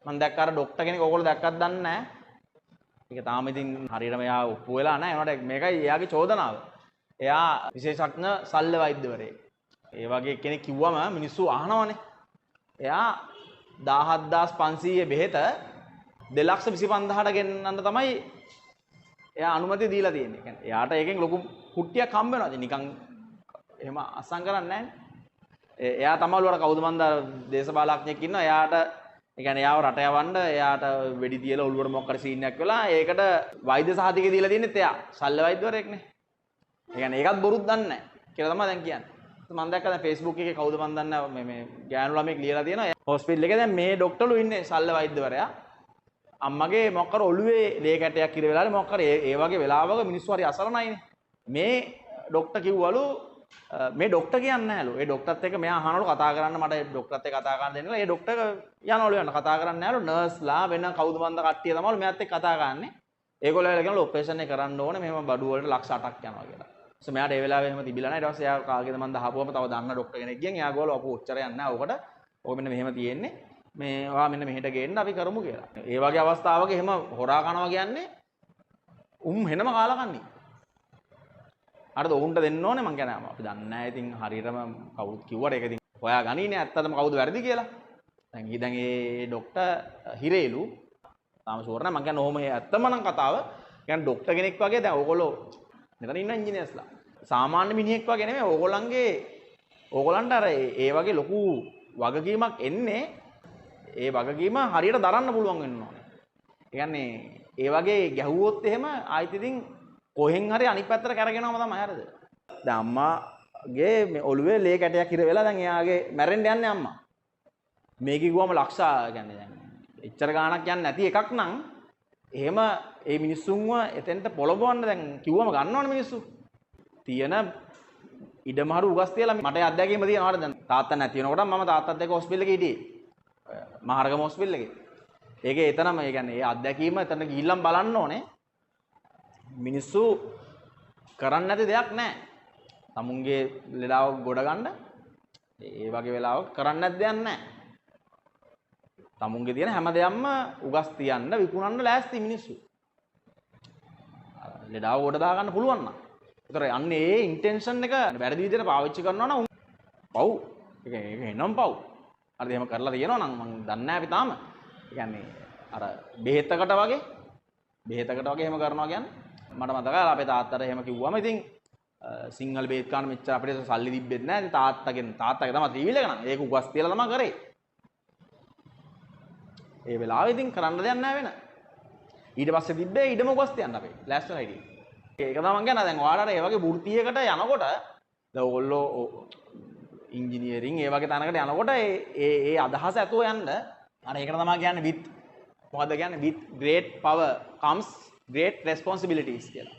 මම දැක්ක අර ડોක්ටර් කෙනෙක් ඕගොල්ලෝ දැක්කත් දන්නේ නැහැ. ඒක තාම ඉතින් හරියටම එයා ඔප්පු වෙලා නැහැ. ඒනට මේකයි එයාගේ චෝදනාව. එයා විශේෂඥ ශල්‍ය වෛද්‍යවරයෙක්. ඒ වගේ කෙනෙක් කිව්වම මිනිස්සු අහනවනේ. එයා 17500 බෙහෙත 225000ට ගෙන්නන්න තමයි එයා අනුමැතිය දීලා තියෙන්නේ. කියන්නේ එයාට ඒකෙන් ලොකු කුට්ටියක් හම්බ වෙනවා. ඉතින් නිකන් එහෙම අස්සම් කරන්නේ නැහැ. එයා තමයිලු අර කවුද මන්ද දේශපාලඥයෙක් ඉන්නවා. එයාට ඒ කියන්නේ එයාව රට යවන්න එයාට වෙඩි තියලා ඔළුවට මොකක් හරි සීන් එකක් වෙලා ඒකට වෛද්‍ය සහතිකය දීලා තියෙනෙත් එයා. ශල්‍ය වෛද්‍යවරයෙක්නේ. ඒ කියන්නේ ඒකත් බොරුත් දන්නේ නැහැ කියලා තමයි දැන් කියන්නේ. මම දැක්කා දැන් Facebook එකේ කවුද මන් දන්නේ නැහැ මේ ගෑනු ළමෙක් ලියලා තියෙනවා. හොස්පිටල් එකේ දැන් මේ ડોක්ටර්ලු ඉන්නේ ශල්‍ය වෛද්‍යවරයා. අම්මගේ මොකක් කර ඔළුවේ ලේ කැටයක් ඉර වෙලානේ මොකක් කර ඒ වගේ වෙලාවක මිනිස්සු හරි අසරණයිනේ. මේ ડોක්ටර් කිව්වලු මේ ડોක්ටර් කියන්නේ නැහැලු. ඒ ડોක්ටර්ත් එක්ක මෙයා අහනවලු කතා කරන්න මට ડોක්ටර්ත් එක්ක කතා කරන්න දෙන්නලා. ඒ ડોක්ටර් යනවලු යන්න කතා කරන්නේ නැහැලු. නර්ස්ලා වෙන කවුද මන්ද කට්ටිය තමයිලු මෙයාත් එක්ක කතා කරන්නේ. ඒගොල්ලෝ ඇවිල්ලා කියනවලු ඔපරේෂන් එක කරන්න ඕනේ. මෙහෙම බඩු වලට ලක්ෂ 8ක් යනවා කියලා. ඊට මෙයාට ඒ වෙලාවේ එහෙම තිබිලා නැහැ. ඊට පස්සේ එයා කාගෙද මන්ද අහපුවම තව දන්න ડોක්ටර් කෙනෙක් ගියන් එයා ගෝල අපු ඔච්චර යන්නේ නැහැ. ඔකට ඔය මෙන්න මෙහෙම තියෙන්නේ. මේවා මෙන්න මෙහෙට ගේන්න අපි කරමු කියලා. ඒ වගේ අවස්ථාවක එහෙම හොරා කනවා කියන්නේ හෙනම කාලකන්ණි. අරද උන්ට දෙන්න ඕනේ මං කියන්නේ අපි දන්නේ නැහැ ඉතින් හරියටම කවුරුත් කිව්වට ඒක ඉතින් හොයා ගනින්නේ ඇත්තටම කවුද වැරදි කියලා. දැන් ඒ ડોක්ටර් හිරේලු තාම ෂුවර් නැහැ මං කියන්නේ ඔහොම ඇත්තම නම් කතාව. කියන්නේ ડોක්ටර් කෙනෙක් වගේ දැන් ඕගොල්ලෝ මෙතන ඉන්න ඉංජිනේර්ස්ලා සාමාන්‍ය මිනිහෙක් වගේ නෙමෙයි ඕගොල්ලන්ට අර ඒ වගේ ලොකු වගකීමක් එන්නේ ඒ වගකීම හරියට දරන්න පුළුවන් වෙන්න ඕනේ. ඒ කියන්නේ ඒ වගේ ගැහුවොත් එහෙම ආයිත් ඉතින් කොහෙන් හරි අනිත් පැත්තට කරගෙනවම තමයි හරිද? දැන් අම්මාගේ මේ ඔළුවේ ලේ කැටයක් ඉර වෙලා දැන් එයාගේ මැරෙන්න යන්නේ අම්මා. මේක කිව්වම ලක්ෂ කියන්නේ දැන් එච්චර ගාණක් යන්නේ නැති එකක් නම් එහෙම ඒ මිනිස්සුන්ව එතෙන්ට පොළඹවන්න දැන් කිව්වම ගන්නවනේ මිනිස්සු. තියෙන ඉඩමහරු උගස් තියලා මට අත්දැකීම තියෙනවා දැන් තාත්තා නැති වෙනකොට මම තාත්තත් එක්ක හොස්පිටල් එකේ හිටියේ. මහරගම හොස්පිටල් එකේ. ඒකේ එතනම ඒ කියන්නේ ඒ අත්දැකීම එතන ගිහිල්ලාම බලන්න ඕනේ. මිනිස්සු කරන්නේ නැති දෙයක් නැහැ. තමුන්ගේ ලෙඩාව ගොඩ ගන්න ඒ වගේ වෙලාවක කරන්නේ නැති දෙයක් නැහැ. තමුන්ගේ තියෙන හැම දෙයක්ම උගස් තියන්න විකුණන්න ලෑස්ති මිනිස්සු. ලෙඩාව ගොඩ දා ගන්න පුළුවන් නම්. ඒතර යන්නේ ඒ ඉන්ටෙන්ෂන් එක වැරදි විදිහට පාවිච්චි කරනවා නම් පව්. ඒක එනම් පව්. හරිද එහෙම කරලා තියෙනවා නම් මම දන්නේ නැහැ අපි තාම. ඒ කියන්නේ අර බෙහෙතකට වගේ එහෙම කරනවා කියන්නේ මට මතකයි අපේ තාත්තට එහෙම කිව්වම ඉතින් සිංහල බෙහෙත් ගන්න මෙච්චර අපිට සල්ලි තිබ්බෙත් නැහැ. ඉතින් තාත්තගේ තමයි ත්‍රිවිල් එක නම් ඒක උගස් තියලා තමයි කරේ. ඒ වෙලාවෙ ඉතින් කරන්න දෙයක් නැහැ වෙන. ඊට පස්සේ තිබ්බේ ඊටම උගස් තියන්න අපේ ලෑස්තිලා හිටියේ. ඒක තමයි මම කියන්නේ දැන් ඔයාලට ඒ වගේ වෘත්තියකට යනකොට දැන් ඔයගොල්ලෝ ඉංජිනේරින් ඒ වගේ තැනකට යනකොට ඒ අදහස ඇතුව යන්න අර ඒකට තමයි කියන්නේ with මොකද්ද කියන්නේ with great power comes great responsibilities කියලා.